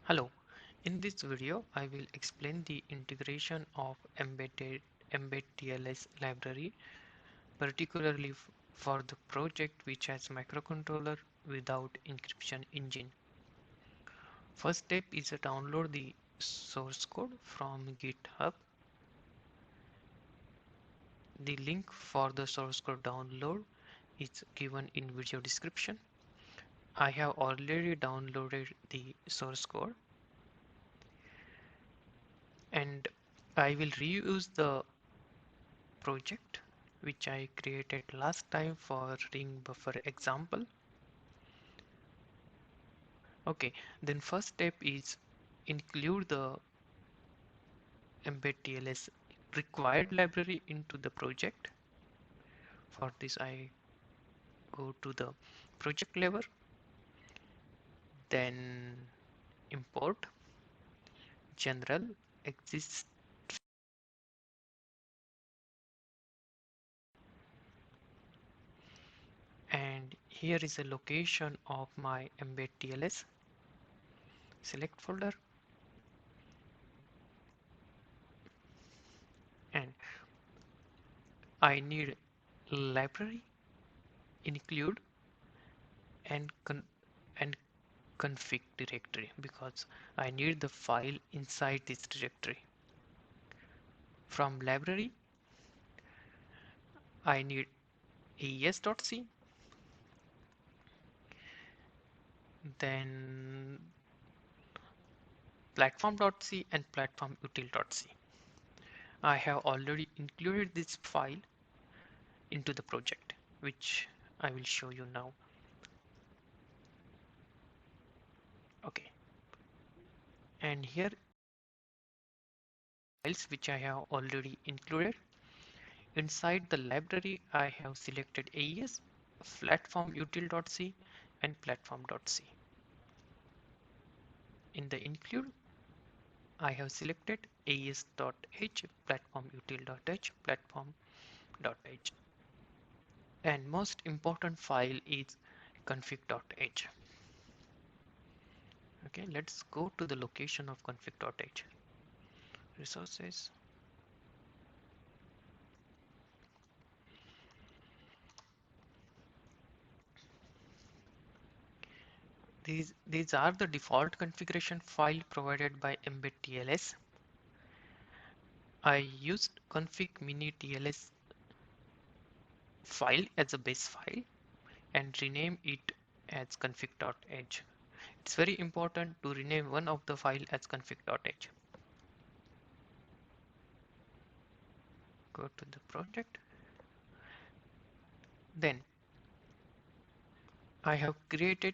Hello, in this video I will explain the integration of mbedTLS library, particularly for the project which has microcontroller without encryption engine. First step is to download the source code from GitHub. The link for the source code download is given in video description. I have already downloaded the source code and I will reuse the project which I created last time for ring buffer example. Okay, then first step is include the mbedTLS required library into the project. For this I go to the project level, then import general exists, and here is a location of my mbedTLS. Select folder and I need library include and and config directory because I need the file inside this directory. From library I need AES.c, then platform.c and platformutil.c. I have already included this file into the project, which I will show you now. Okay, and here files which I have already included. Inside the library I have selected AES, platformutil.c and platform.c. In the include I have selected AES.h, platformutil.h, platform.h, and most important file is config.h. Okay, let's go to the location of config.h. Resources. These are the default configuration file provided by mbedTLS. I used config mini TLS file as a base file and rename it as config.h. It's very important to rename one of the file as config.h. Go to the project. Then I have created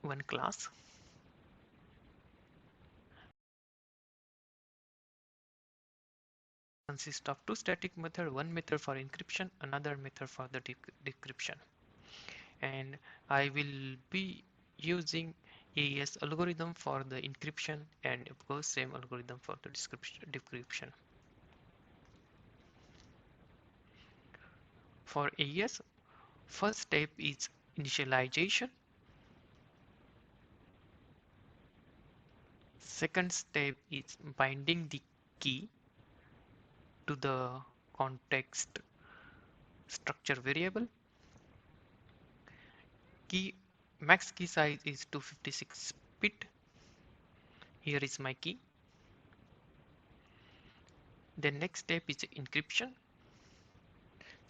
one class consists of two static methods, one method for encryption, another method for the decryption. And I will be using AES algorithm for the encryption and of course same algorithm for the decryption. For AES, first step is initialization. Second step is binding the key to the context structure variable. Max key size is 256 bit. Here is my key. The next step is encryption.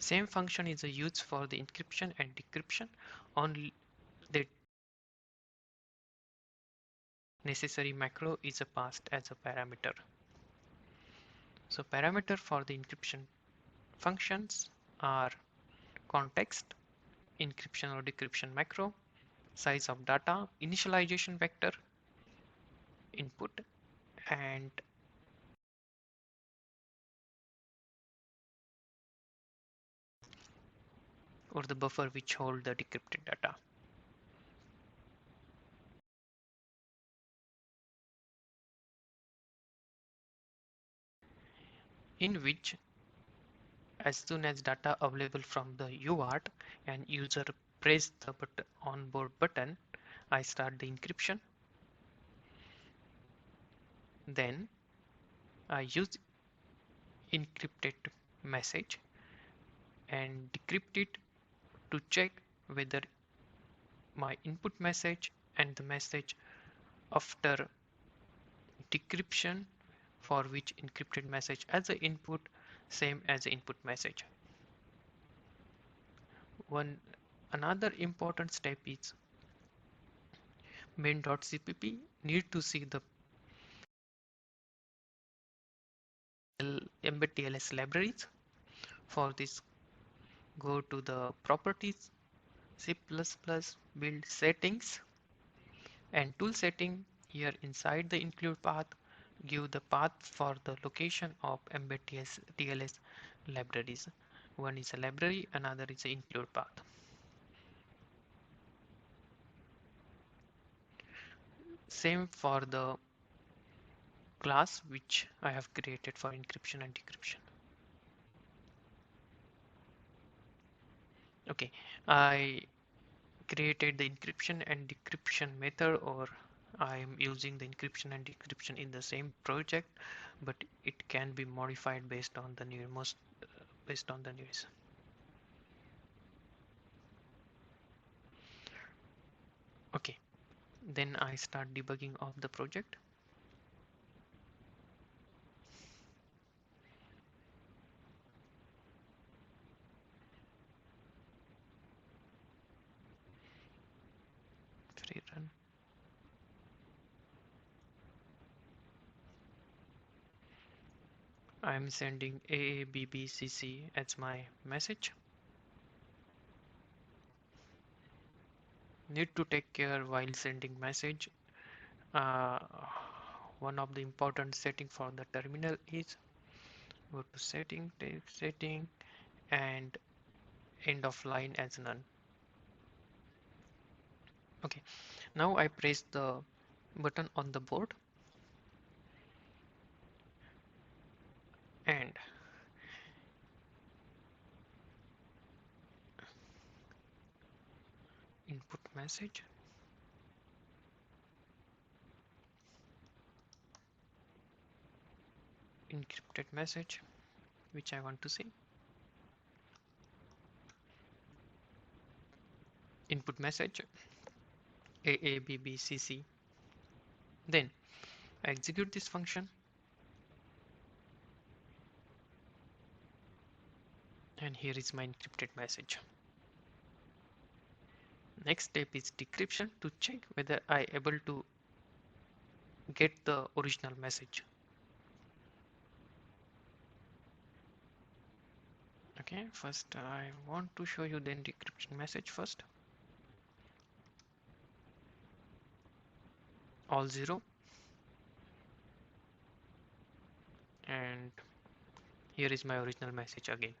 Same function is used for the encryption and decryption, only the necessary macro is passed as a parameter. So parameter for the encryption functions are context, encryption or decryption macro, size of data, initialization vector, input, and or the buffer which hold the decrypted data. In which as soon as data available from the UART and user press the onboard button, I start the encryption. Then I use encrypted message and decrypt it to check whether my input message and the message after decryption, for which encrypted message as the input same as the input message. One another important step is main.cpp need to see the mbedTLS libraries. For this, go to the properties, C++ build settings, and tool setting. Here inside the include path, give the path for the location of mbedTLS libraries. One is a library, another is a include path. Same for the class which I have created for encryption and decryption. Okay, I created the encryption and decryption method, or I am using the encryption and decryption in the same project, but it can be modified based on the needs. Okay, then I start debugging of the project. Free run. I am sending AABBCC as my message. Need to take care while sending message. Uh, One of the important setting for the terminal is go to setting, take setting, and end of line as none. Okay, now I press the button on the board and input message, encrypted message which I want to see, input message AABBCC. Then I execute this function and here is my encrypted message. Next step is decryption to check whether I able to get the original message. Okay, first I want to show you the decryption message first. All 0, and here is my original message again.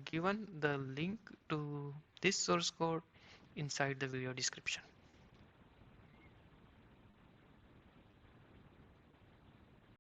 Given the link to this source code inside the video description.